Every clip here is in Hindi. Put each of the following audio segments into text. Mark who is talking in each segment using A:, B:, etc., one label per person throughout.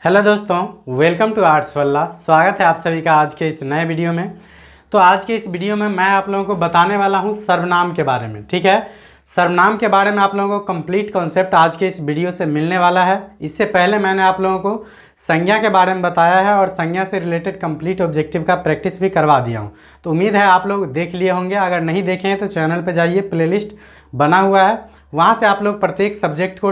A: हेलो दोस्तों, वेलकम टू आर्ट्स वल्ला। स्वागत है आप सभी का आज के इस नए वीडियो में। तो आज के इस वीडियो में मैं आप लोगों को बताने वाला हूं सर्वनाम के बारे में। ठीक है, सर्वनाम के बारे में आप लोगों को कंप्लीट कॉन्सेप्ट आज के इस वीडियो से मिलने वाला है। इससे पहले मैंने आप लोगों को संज्ञा के बारे में बताया है और संज्ञा से रिलेटेड कंप्लीट ऑब्जेक्टिव का प्रैक्टिस भी करवा दिया हूँ। तो उम्मीद है आप लोग देख लिए होंगे। अगर नहीं देखे हैं तो चैनल पर जाइए, प्लेलिस्ट बना हुआ है, वहाँ से आप लोग प्रत्येक सब्जेक्ट को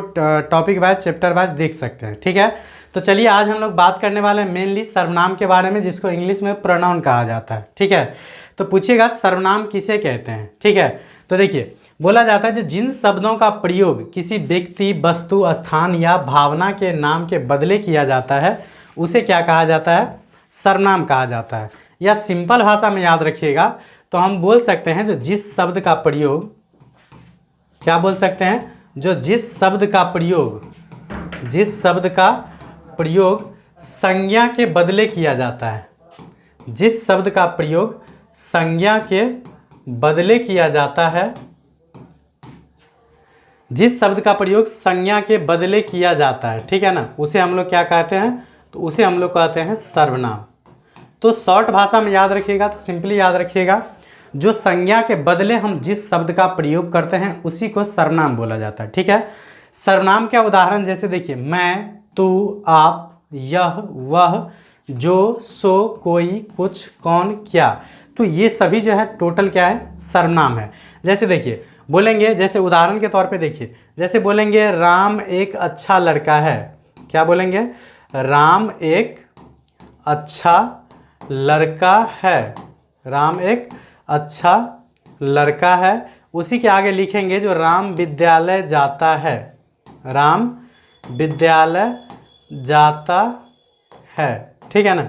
A: टॉपिक वाइज चैप्टर वाइज देख सकते हैं। ठीक है, तो चलिए आज हम लोग बात करने वाले हैं मेनली सर्वनाम के बारे में, जिसको इंग्लिश में प्रोनाउन कहा जाता है। ठीक है, तो पूछिएगा सर्वनाम किसे कहते हैं। ठीक है, तो देखिए बोला जाता है जो जिन शब्दों का प्रयोग किसी व्यक्ति, वस्तु, स्थान या भावना के नाम के बदले किया जाता है उसे क्या कहा जाता है? सर्वनाम कहा जाता है। या सिंपल भाषा में याद रखिएगा तो हम बोल सकते हैं जो जिस शब्द का प्रयोग, क्या बोल सकते हैं? जो जिस शब्द का प्रयोग संज्ञा के बदले किया जाता है, जिस शब्द का प्रयोग संज्ञा के बदले किया जाता है, जिस शब्द का प्रयोग संज्ञा के बदले किया जाता है, ठीक है ना, उसे हम लोग क्या कहते हैं? तो उसे हम लोग कहते हैं सर्वनाम। तो शॉर्ट भाषा में याद रखिएगा, तो सिंपली याद रखिएगा जो संज्ञा के बदले हम जिस शब्द का प्रयोग करते हैं उसी को सर्वनाम बोला जाता है। ठीक है, सर्वनाम का उदाहरण जैसे देखिए मैं, तू, आप, यह, वह, जो, सो, कोई, कुछ, कौन, क्या, तो ये सभी जो है टोटल क्या है? सर्वनाम है। जैसे देखिए बोलेंगे, जैसे उदाहरण के तौर पे देखिए, जैसे बोलेंगे राम एक अच्छा लड़का है। क्या बोलेंगे? राम एक अच्छा लड़का है। राम एक अच्छा लड़का है। उसी के आगे लिखेंगे जो राम विद्यालय जाता है। राम विद्यालय जाता है। ठीक है ना,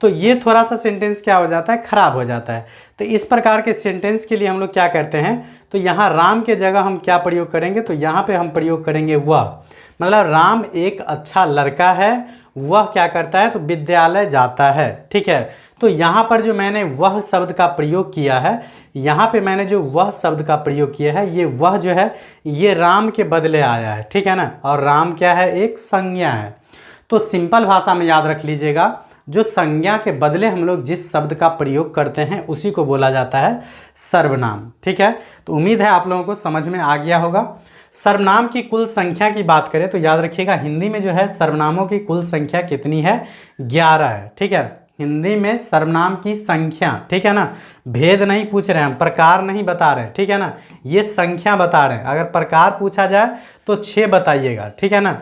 A: तो ये थोड़ा सा सेंटेंस क्या हो जाता है? खराब हो जाता है। तो इस प्रकार के सेंटेंस के लिए हम लोग क्या करते हैं? तो यहाँ राम के जगह हम क्या प्रयोग करेंगे? तो यहाँ पे हम प्रयोग करेंगे वह। मतलब राम एक अच्छा लड़का है, वह क्या करता है? तो विद्यालय जाता है। ठीक है, तो यहाँ पर जो मैंने वह शब्द का प्रयोग किया है, यहाँ पे मैंने जो वह शब्द का प्रयोग किया है, ये वह जो है ये राम के बदले आया है। ठीक है ना, और राम क्या है? एक संज्ञा है। तो सिंपल भाषा में याद रख लीजिएगा, जो संज्ञा के बदले हम लोग जिस शब्द का प्रयोग करते हैं उसी को बोला जाता है सर्वनाम। ठीक है, तो उम्मीद है आप लोगों को समझ में आ गया होगा। सर्वनाम की कुल संख्या की बात करें तो याद रखिएगा हिंदी में जो है सर्वनामों की कुल संख्या कितनी है? 11 है। ठीक है, हिंदी में सर्वनाम की संख्या, ठीक है ना, भेद नहीं पूछ रहे हैं, प्रकार नहीं बता रहे हैं। ठीक है ना, ये संख्या बता रहे हैं। अगर प्रकार पूछा जाए तो 6 बताइएगा। ठीक है ना,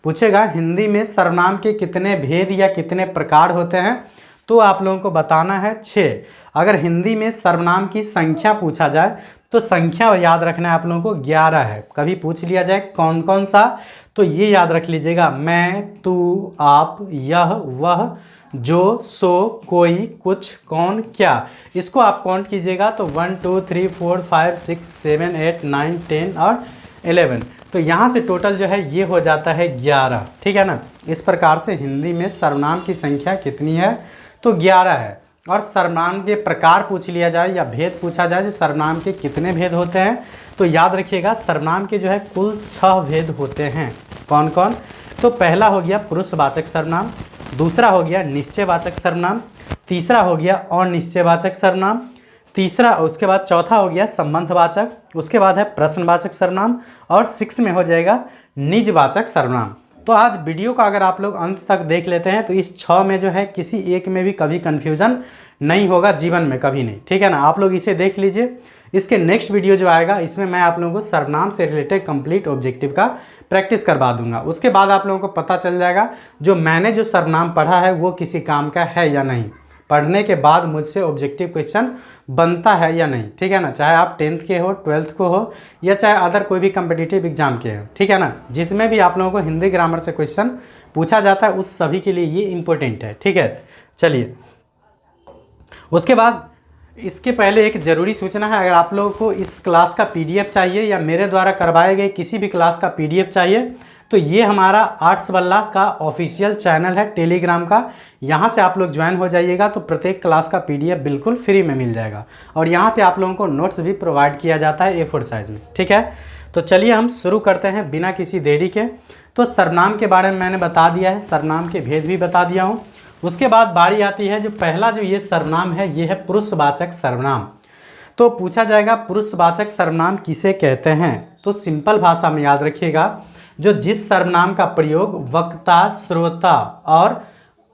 A: पूछेगा हिंदी में सर्वनाम के कितने भेद या कितने प्रकार होते हैं तो आप लोगों को बताना है 6। अगर हिंदी में सर्वनाम की संख्या पूछा जाए तो संख्या याद रखना है आप लोगों को 11 है। कभी पूछ लिया जाए कौन कौन सा, तो ये याद रख लीजिएगा मैं, तू, आप, यह, वह, जो, सो, कोई, कुछ, कौन, क्या। इसको आप काउंट कीजिएगा तो 1 2 3 4 5 6 7 8 9 10 और 11। तो यहाँ से टोटल जो है ये हो जाता है 11। ठीक है ना, इस प्रकार से हिंदी में सर्वनाम की संख्या कितनी है? तो 11 है। और सर्वनाम के प्रकार पूछ लिया जाए या भेद पूछा जाए जो सर्वनाम के कितने भेद होते हैं, तो याद रखिएगा सर्वनाम के जो है कुल 6 भेद होते हैं। कौन कौन? तो पहला हो गया पुरुषवाचक सर्वनाम, दूसरा हो गया निश्चयवाचक सर्वनाम, तीसरा हो गया अनिश्चयवाचक सर्वनाम, तीसरा, उसके बाद चौथा हो गया संबंधवाचक, उसके बाद है प्रश्नवाचक सर्वनाम और 6 में हो जाएगा निजवाचक सर्वनाम। तो आज वीडियो का अगर आप लोग अंत तक देख लेते हैं तो इस 6 में जो है किसी एक में भी कभी कन्फ्यूजन नहीं होगा, जीवन में कभी नहीं। ठीक है ना, आप लोग इसे देख लीजिए। इसके नेक्स्ट वीडियो जो आएगा इसमें मैं आप लोगों को सर्वनाम से रिलेटेड कंप्लीट ऑब्जेक्टिव का प्रैक्टिस करवा दूंगा। उसके बाद आप लोगों को पता चल जाएगा जो मैंने जो सर्वनाम पढ़ा है वो किसी काम का है या नहीं। पढ़ने के बाद मुझसे ऑब्जेक्टिव क्वेश्चन बनता है या नहीं। ठीक है ना, चाहे आप 10th के हो, 12th को हो या चाहे अदर कोई भी कम्पिटिटिव एग्जाम के हो। ठीक है ना, जिसमें भी आप लोगों को हिंदी ग्रामर से क्वेश्चन पूछा जाता है उस सभी के लिए ये इंपॉर्टेंट है। ठीक है, चलिए उसके बाद इसके पहले एक ज़रूरी सूचना है, अगर आप लोगों को इस क्लास का PDF चाहिए या मेरे द्वारा करवाए गए किसी भी क्लास का PDF चाहिए तो ये हमारा आर्ट्स वल्ला का ऑफिशियल चैनल है टेलीग्राम का। यहाँ से आप लोग ज्वाइन हो जाइएगा तो प्रत्येक क्लास का PDF बिल्कुल फ्री में मिल जाएगा और यहाँ पे आप लोगों को नोट्स भी प्रोवाइड किया जाता है A4 साइज में। ठीक है, तो चलिए हम शुरू करते हैं बिना किसी देरी के। तो सर्वनाम के बारे में मैंने बता दिया है, सर्वनाम के भेद भी बता दिया हूँ। उसके बाद बारी आती है जो पहला जो ये सर्वनाम है ये है पुरुषवाचक सर्वनाम। तो पूछा जाएगा पुरुषवाचक सर्वनाम किसे कहते हैं। तो सिंपल भाषा में याद रखिएगा, जो जिस सर्वनाम का प्रयोग वक्ता, श्रोता और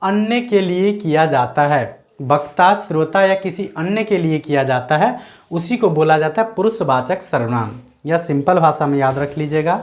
A: अन्य के लिए किया जाता है, वक्ता, श्रोता या किसी अन्य के लिए किया जाता है, उसी को बोला जाता है पुरुषवाचक सर्वनाम। या सिंपल भाषा में याद रख लीजिएगा,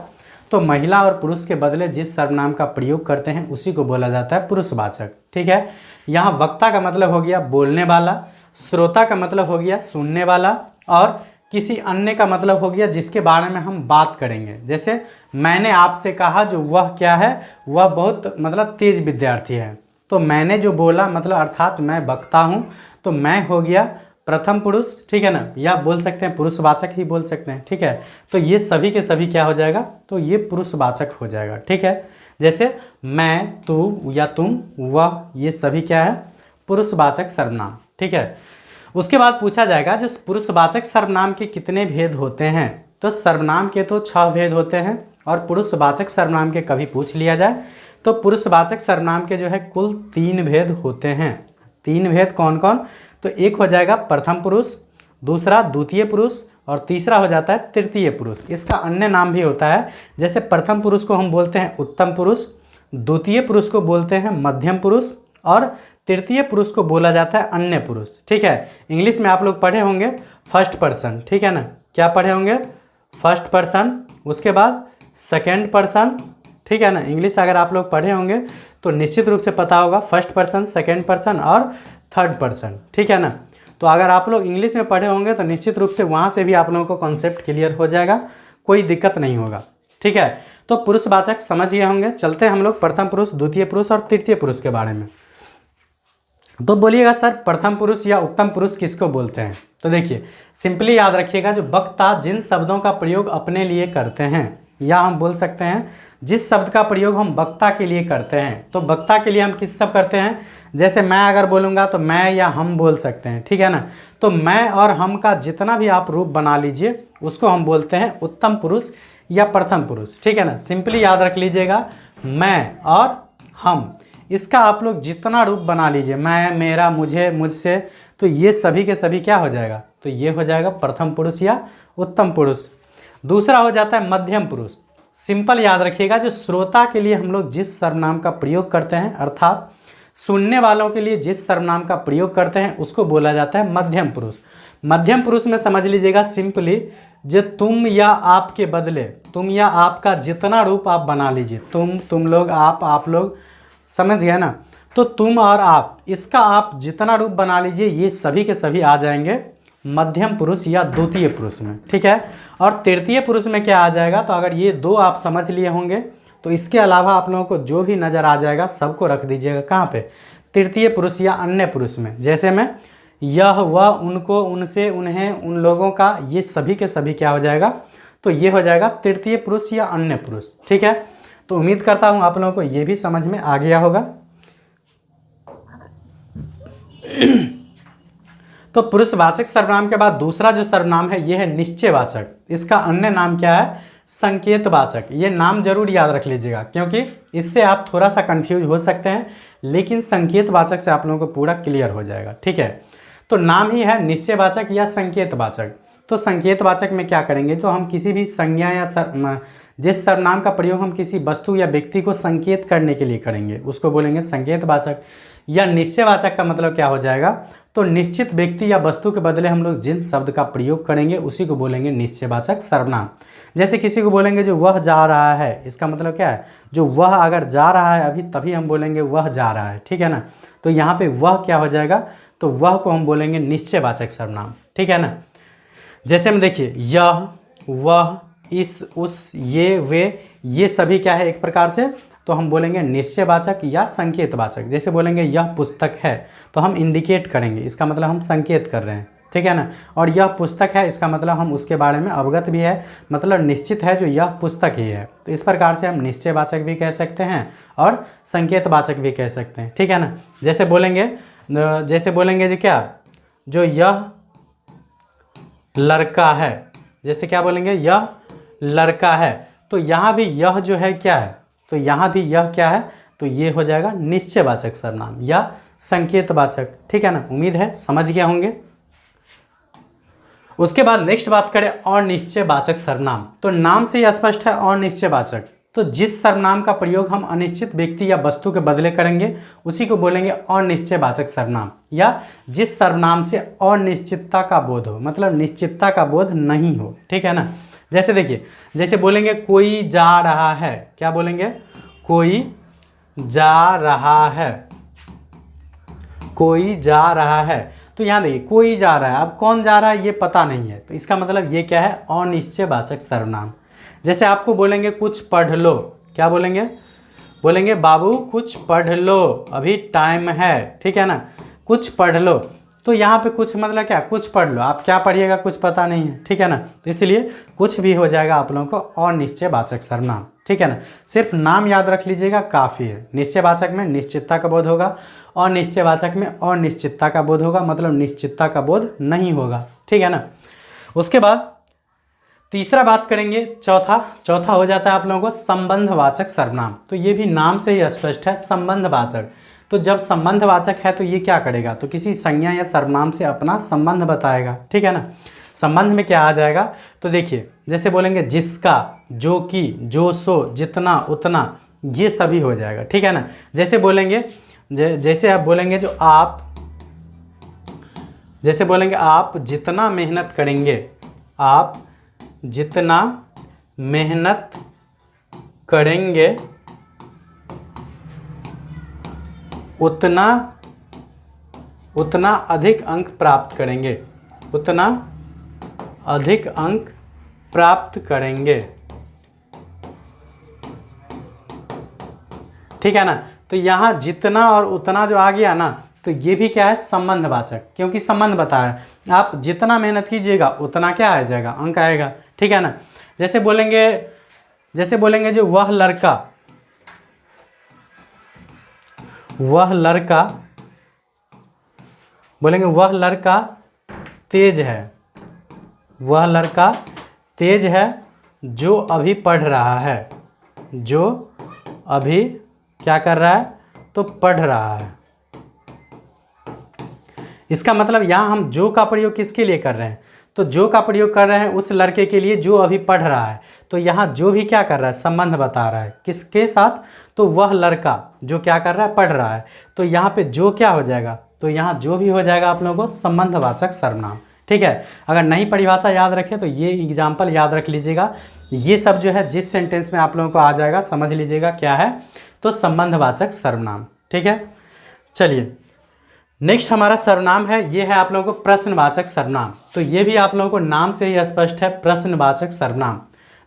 A: तो महिला और पुरुष के बदले जिस सर्वनाम का प्रयोग करते हैं उसी को बोला जाता है पुरुषवाचक। ठीक है, यहाँ वक्ता का मतलब हो गया बोलने वाला, श्रोता का मतलब हो गया सुनने वाला, और किसी अन्य का मतलब हो गया जिसके बारे में हम बात करेंगे। जैसे मैंने आपसे कहा, जो वह क्या है, वह बहुत मतलब तेज विद्यार्थी है। तो मैंने जो बोला मतलब अर्थात मैं वक्ता हूँ, तो मैं हो गया प्रथम पुरुष। ठीक है ना, या बोल सकते हैं पुरुषवाचक ही बोल सकते हैं। ठीक है, तो ये सभी के सभी क्या हो जाएगा, तो ये पुरुषवाचक हो जाएगा। ठीक है, जैसे मैं, तू या तुम, वह, ये सभी क्या है, पुरुषवाचक सर्वनाम। ठीक है, उसके बाद पूछा जाएगा जो पुरुषवाचक सर्वनाम के कितने भेद होते हैं। तो सर्वनाम के तो 6 भेद होते हैं, और पुरुषवाचक सर्वनाम के कभी पूछ लिया जाए तो पुरुषवाचक सर्वनाम के जो है कुल 3 भेद होते हैं। 3 भेद कौन कौन, तो एक हो जाएगा प्रथम पुरुष, दूसरा द्वितीय पुरुष, और तीसरा हो जाता है तृतीय पुरुष। इसका अन्य नाम भी होता है, जैसे प्रथम पुरुष को हम बोलते हैं उत्तम पुरुष, द्वितीय पुरुष को बोलते हैं मध्यम पुरुष, और तृतीय पुरुष को बोला जाता है अन्य पुरुष। ठीक है, इंग्लिश में आप लोग पढ़े होंगे फर्स्ट पर्सन। ठीक है ना, क्या पढ़े होंगे, फर्स्ट पर्सन, उसके बाद सेकेंड पर्सन। ठीक है ना, इंग्लिश अगर आप लोग पढ़े होंगे तो निश्चित रूप से पता होगा फर्स्ट पर्सन, सेकेंड पर्सन और थर्ड पर्सन। ठीक है ना, तो अगर आप लोग इंग्लिश में पढ़े होंगे तो निश्चित रूप से वहाँ से भी आप लोगों को कॉन्सेप्ट क्लियर हो जाएगा, कोई दिक्कत नहीं होगा। ठीक है, तो पुरुषवाचक समझ गए होंगे। चलते हैं हम लोग प्रथम पुरुष, द्वितीय पुरुष और तृतीय पुरुष के बारे में। तो बोलिएगा सर प्रथम पुरुष या उत्तम पुरुष किसको बोलते हैं। तो देखिए सिंपली याद रखिएगा, जो वक्ता जिन शब्दों का प्रयोग अपने लिए करते हैं, या हम बोल सकते हैं जिस शब्द का प्रयोग हम वक्ता के लिए करते हैं। तो वक्ता के लिए हम किस सब करते हैं, जैसे मैं अगर बोलूँगा तो मैं या हम बोल सकते हैं। ठीक है ना, तो मैं और हम का जितना भी आप रूप बना लीजिए उसको हम बोलते हैं उत्तम पुरुष या प्रथम पुरुष। ठीक है ना, सिंपली याद रख लीजिएगा, मैं और हम, इसका आप लोग जितना रूप बना लीजिए, मैं, मेरा, मुझे, मुझसे, तो ये सभी के सभी क्या हो जाएगा, तो ये हो जाएगा प्रथम पुरुष या उत्तम पुरुष। दूसरा हो जाता है मध्यम पुरुष। सिंपल याद रखिएगा, जो श्रोता के लिए हम लोग जिस सर्वनाम का प्रयोग करते हैं, अर्थात सुनने वालों के लिए जिस सर्वनाम का प्रयोग करते हैं उसको बोला जाता है मध्यम पुरुष। मध्यम पुरुष में समझ लीजिएगा सिंपली, जो तुम या आप के बदले तुम या आप का जितना रूप आप बना लीजिए, तुम लोग, आप लोग, समझ गए ना, तो तुम और आप, इसका आप जितना रूप बना लीजिए ये सभी के सभी आ जाएंगे मध्यम पुरुष या द्वितीय पुरुष में। ठीक है, और तृतीय पुरुष में क्या आ जाएगा, तो अगर ये 2 आप समझ लिए होंगे तो इसके अलावा आप लोगों को जो भी नज़र आ जाएगा सबको रख दीजिएगा कहाँ पे, तृतीय पुरुष या अन्य पुरुष में। जैसे में यह, वह, उनको, उनसे, उन्हें, उन लोगों का, ये सभी के सभी क्या हो जाएगा, तो ये हो जाएगा तृतीय पुरुष या अन्य पुरुष। ठीक है, तो उम्मीद करता हूँ आप लोगों को ये भी समझ में आ गया होगा। तो पुरुषवाचक सर्वनाम के बाद दूसरा जो सर्वनाम है ये है निश्चयवाचक। इसका अन्य नाम क्या है, संकेतवाचक। ये नाम जरूर याद रख लीजिएगा, क्योंकि इससे आप थोड़ा सा कंफ्यूज हो सकते हैं, लेकिन संकेतवाचक से आप लोगों को पूरा क्लियर हो जाएगा। ठीक है, तो नाम ही है निश्चयवाचक या संकेतवाचक। तो संकेतवाचक में क्या करेंगे, तो हम किसी भी संज्ञा या जिस सर्वनाम का प्रयोग हम किसी वस्तु या व्यक्ति को संकेत करने के लिए करेंगे उसको बोलेंगे संकेतवाचक। या निश्चयवाचक का मतलब क्या हो जाएगा, तो निश्चित व्यक्ति या वस्तु के बदले हम लोग जिन शब्द का प्रयोग करेंगे उसी को बोलेंगे निश्चयवाचक सर्वनाम। जैसे किसी को बोलेंगे जो वह जा रहा है, इसका मतलब क्या है, जो वह अगर जा रहा है अभी तभी हम बोलेंगे वह जा रहा है। ठीक है ना, तो यहाँ पे वह क्या हो जाएगा, तो वह को हम बोलेंगे निश्चयवाचक सर्वनाम। ठीक है ना, जैसे हम देखिए यह, वह, इस, उस, ये, वे, ये सभी क्या है एक प्रकार से, तो हम बोलेंगे निश्चयवाचक या संकेतवाचक। जैसे बोलेंगे यह पुस्तक है तो हम इंडिकेट करेंगे, इसका मतलब हम संकेत कर रहे हैं। ठीक है ना, और यह पुस्तक है इसका मतलब हम उसके बारे में अवगत भी है, मतलब निश्चित है जो यह पुस्तक ही है। तो इस प्रकार से हम निश्चयवाचक भी कह सकते हैं और संकेतवाचक भी कह सकते हैं। ठीक है ना, जैसे बोलेंगे जो क्या, जो यह लड़का है, जैसे क्या बोलेंगे, यह लड़का है, तो यहाँ भी यह जो है क्या है, तो यहाँ भी यह क्या है, तो ये हो जाएगा निश्चयवाचक सर्वनाम या संकेतवाचक। ठीक है ना, उम्मीद है समझ गया होंगे। उसके बाद नेक्स्ट बात करें अनिश्चयवाचक सर्वनाम। तो नाम से ही स्पष्ट है अनिश्चयवाचक, तो जिस सर्वनाम का प्रयोग हम अनिश्चित व्यक्ति या वस्तु के बदले करेंगे उसी को बोलेंगे अनिश्चयवाचक सर्वनाम, या जिस सर्वनाम से अनिश्चितता का बोध हो, मतलब निश्चितता का बोध नहीं हो। ठीक है ना, जैसे देखिए, जैसे बोलेंगे कोई जा रहा है, क्या बोलेंगे, कोई जा रहा है, कोई जा रहा है, तो यहाँ देखिए कोई जा रहा है, अब कौन जा रहा है ये पता नहीं है, तो इसका मतलब ये क्या है, अनिश्चयवाचक सर्वनाम। जैसे आपको बोलेंगे कुछ पढ़ लो, क्या बोलेंगे, बोलेंगे बाबू कुछ पढ़ लो, अभी टाइम है। ठीक है ना, कुछ पढ़ लो, तो यहाँ पे कुछ मतलब क्या, कुछ पढ़ लो, आप क्या पढ़िएगा कुछ पता नहीं है। ठीक है ना, तो इसलिए कुछ भी हो जाएगा आप लोगों को अनिश्चयवाचक सर्वनाम। ठीक है ना, सिर्फ नाम याद रख लीजिएगा काफ़ी है। निश्चयवाचक में निश्चितता का बोध होगा, अनिश्चयवाचक में अनिश्चितता का बोध होगा, मतलब निश्चितता का बोध नहीं होगा। ठीक है ना, उसके बाद तीसरा बात करेंगे, चौथा हो जाता है आप लोगों को संबंधवाचक सर्वनाम। तो ये भी नाम से ही स्पष्ट है संबंधवाचक। तो जब संबंधवाचक है तो ये क्या करेगा, तो किसी संज्ञा या सर्वनाम से अपना संबंध बताएगा। ठीक है ना, संबंध में क्या आ जाएगा, तो देखिए जैसे बोलेंगे जिसका, जो कि, जो सो, जितना, उतना, ये सभी हो जाएगा। ठीक है ना, जैसे बोलेंगे, जैसे आप बोलेंगे जो आप, जैसे बोलेंगे आप जितना मेहनत करेंगे, आप जितना मेहनत करेंगे उतना अधिक अंक प्राप्त करेंगे, उतना अधिक अंक प्राप्त करेंगे। ठीक है ना, तो यहाँ जितना और उतना जो आ गया ना, तो ये भी क्या है, संबंधवाचक, क्योंकि संबंध बता रहा है। आप जितना मेहनत कीजिएगा उतना क्या आ जाएगा, अंक आएगा। ठीक है ना, जैसे बोलेंगे जो वह लड़का, बोलेंगे वह लड़का तेज है, वह लड़का तेज है जो अभी पढ़ रहा है, जो अभी क्या कर रहा है, तो पढ़ रहा है। इसका मतलब यहाँ हम जो का प्रयोग किसके लिए कर रहे हैं, तो जो का प्रयोग कर रहे हैं उस लड़के के लिए जो अभी पढ़ रहा है। तो यहाँ जो भी क्या कर रहा है, संबंध बता रहा है किसके साथ, तो वह लड़का जो क्या कर रहा है, पढ़ रहा है। तो यहाँ पे जो क्या हो जाएगा, तो यहाँ जो भी हो जाएगा आप लोगों को संबंधवाचक सर्वनाम। ठीक है, अगर नई परिभाषा याद रखें तो ये एग्जाम्पल याद रख लीजिएगा। ये सब जो है जिस सेंटेंस में आप लोगों को आ जाएगा समझ लीजिएगा क्या है, तो संबंधवाचक सर्वनाम। ठीक है, चलिए नेक्स्ट हमारा सर्वनाम है, ये है आप लोगों को प्रश्नवाचक सर्वनाम। तो ये भी आप लोगों को नाम से ही स्पष्ट है प्रश्नवाचक सर्वनाम।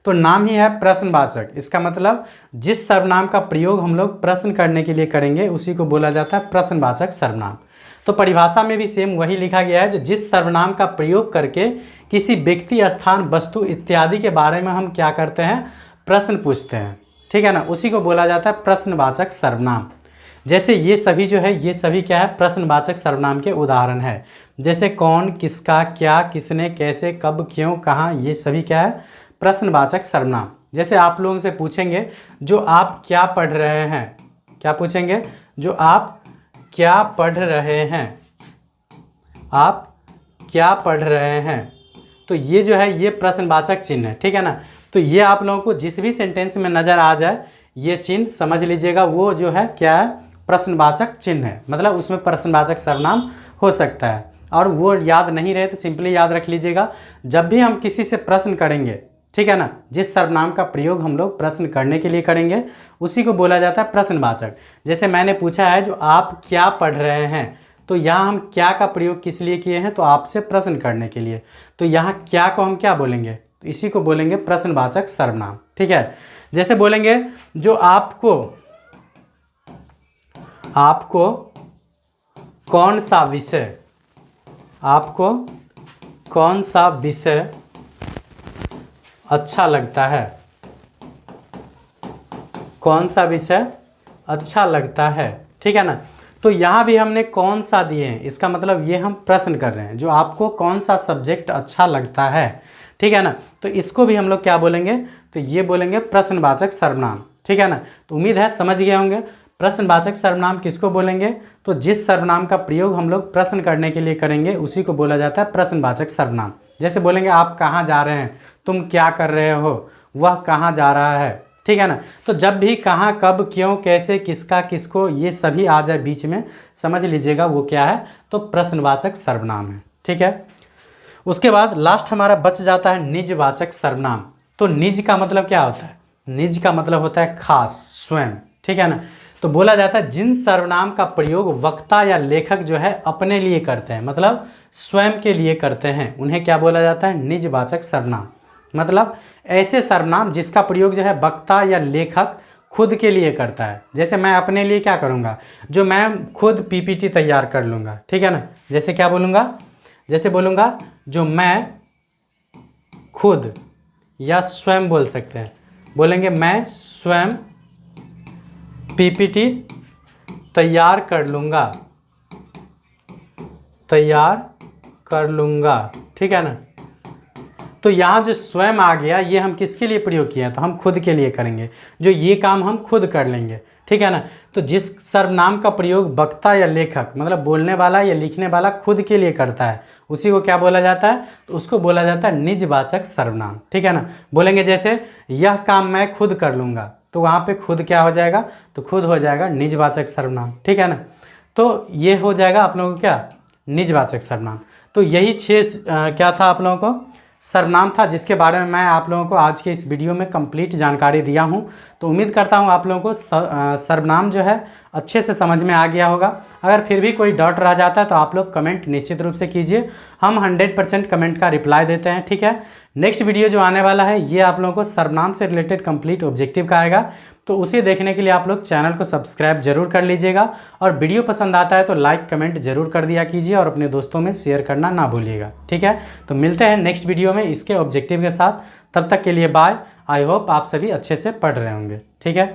A: तो नाम ही है प्रश्नवाचक, इसका मतलब जिस सर्वनाम का प्रयोग हम लोग प्रश्न करने के लिए करेंगे उसी को बोला जाता है प्रश्नवाचक सर्वनाम। तो परिभाषा में भी सेम वही लिखा गया है, जो जिस सर्वनाम का प्रयोग करके किसी व्यक्ति, स्थान, वस्तु इत्यादि के बारे में हम क्या करते हैं, प्रश्न पूछते हैं। ठीक है ना, उसी को बोला जाता है प्रश्नवाचक सर्वनाम। जैसे ये सभी जो है, ये सभी क्या है, प्रश्नवाचक सर्वनाम के उदाहरण है। जैसे कौन, किसका, क्या, किसने, कैसे, कब, क्यों, कहाँ, ये सभी क्या है, प्रश्नवाचक सर्वनाम। जैसे आप लोगों से पूछेंगे जो आप क्या पढ़ रहे हैं, क्या पूछेंगे, जो आप क्या पढ़ रहे हैं, आप क्या पढ़ रहे हैं, तो ये जो है ये प्रश्नवाचक चिन्ह है। ठीक है ना, तो ये आप लोगों को जिस भी सेंटेंस में नज़र आ जाए ये चिन्ह समझ लीजिएगा, वो जो है क्या है, प्रश्नवाचक चिन्ह है, मतलब उसमें प्रश्नवाचक सर्वनाम हो सकता है। और वो याद नहीं रहे तो सिंपली याद रख लीजिएगा, जब भी हम किसी से प्रश्न करेंगे, ठीक है ना, जिस सर्वनाम का प्रयोग हम लोग प्रश्न करने के लिए करेंगे उसी को बोला जाता है प्रश्नवाचक। जैसे मैंने पूछा है जो आप क्या पढ़ रहे हैं, तो यहाँ हम क्या का प्रयोग किस लिए किए हैं, तो आपसे प्रश्न करने के लिए। तो यहाँ क्या को हम क्या बोलेंगे, तो इसी को बोलेंगे प्रश्नवाचक सर्वनाम। ठीक है, जैसे बोलेंगे जो आपको कौन सा विषय, आपको कौन सा विषय अच्छा लगता है, कौन सा विषय अच्छा लगता है। ठीक है ना, तो यहाँ भी हमने कौन सा दिए हैं, इसका मतलब ये हम प्रश्न कर रहे हैं, जो आपको कौन सा सब्जेक्ट अच्छा लगता है। ठीक है ना। तो इसको भी हम लोग क्या बोलेंगे, तो ये बोलेंगे प्रश्नवाचक सर्वनाम, ठीक है ना। तो उम्मीद है समझ गए होंगे। प्रश्नवाचक सर्वनाम किसको बोलेंगे, तो जिस सर्वनाम का प्रयोग हम लोग प्रश्न करने के लिए करेंगे उसी को बोला जाता है प्रश्नवाचक सर्वनाम। जैसे बोलेंगे आप कहाँ जा रहे हैं, तुम क्या कर रहे हो, वह कहाँ जा रहा है, ठीक है ना। तो जब भी कहाँ, कब, क्यों, कैसे, किसका, किसको, ये सभी आ जाए बीच में, समझ लीजिएगा वो क्या है, तो प्रश्नवाचक सर्वनाम है, ठीक है। उसके बाद लास्ट हमारा बच जाता है निजवाचक सर्वनाम। तो निज का मतलब क्या होता है, निज का मतलब होता है खास, स्वयं, ठीक है ना। तो बोला जाता है जिन सर्वनाम का प्रयोग वक्ता या लेखक जो है अपने लिए करते हैं, मतलब स्वयं के लिए करते हैं, उन्हें क्या बोला जाता है, निजवाचक सर्वनाम। मतलब ऐसे सर्वनाम जिसका प्रयोग जो है वक्ता या लेखक खुद के लिए करता है। जैसे मैं अपने लिए क्या करूँगा, जो मैं खुद पीपीटी तैयार कर लूँगा, ठीक है ना। जैसे क्या बोलूँगा, जैसे बोलूँगा जो मैं खुद, या स्वयं बोल सकते हैं, बोलेंगे मैं स्वयं पीपीटी तैयार कर लूँगा, तैयार कर लूँगा, ठीक है ना। तो यहाँ जो स्वयं आ गया ये हम किसके लिए प्रयोग किया, तो हम खुद के लिए करेंगे, जो ये काम हम खुद कर लेंगे, ठीक है ना। तो जिस सर्वनाम का प्रयोग वक्ता या लेखक, मतलब बोलने वाला या लिखने वाला खुद के लिए करता है, उसी को क्या बोला जाता है, तो उसको बोला जाता है निजवाचक सर्वनाम, ठीक है ना। बोलेंगे जैसे यह काम मैं खुद कर लूँगा, तो वहाँ पे खुद क्या हो जाएगा, तो खुद हो जाएगा निजवाचक सर्वनाम, ठीक है ना। तो ये हो जाएगा आप लोगों को क्या, निजवाचक सर्वनाम। तो यही 6 क्या था आप लोगों को, सर्वनाम था, जिसके बारे में मैं आप लोगों को आज के इस वीडियो में कंप्लीट जानकारी दिया हूं। तो उम्मीद करता हूं आप लोगों को सर्वनाम जो है अच्छे से समझ में आ गया होगा। अगर फिर भी कोई डाउट रह जाता है तो आप लोग कमेंट निश्चित रूप से कीजिए, हम 100% कमेंट का रिप्लाई देते हैं, ठीक है। नेक्स्ट वीडियो जो आने वाला है ये आप लोगों को सर्वनाम से रिलेटेड कंप्लीट ऑब्जेक्टिव का आएगा। तो उसे देखने के लिए आप लोग चैनल को सब्सक्राइब जरूर कर लीजिएगा, और वीडियो पसंद आता है तो लाइक कमेंट जरूर कर दिया कीजिए, और अपने दोस्तों में शेयर करना ना भूलिएगा, ठीक है। तो मिलते हैं नेक्स्ट वीडियो में इसके ऑब्जेक्टिव के साथ, तब तक के लिए बाय। आई होप आप सभी अच्छे से पढ़ रहे होंगे, ठीक है।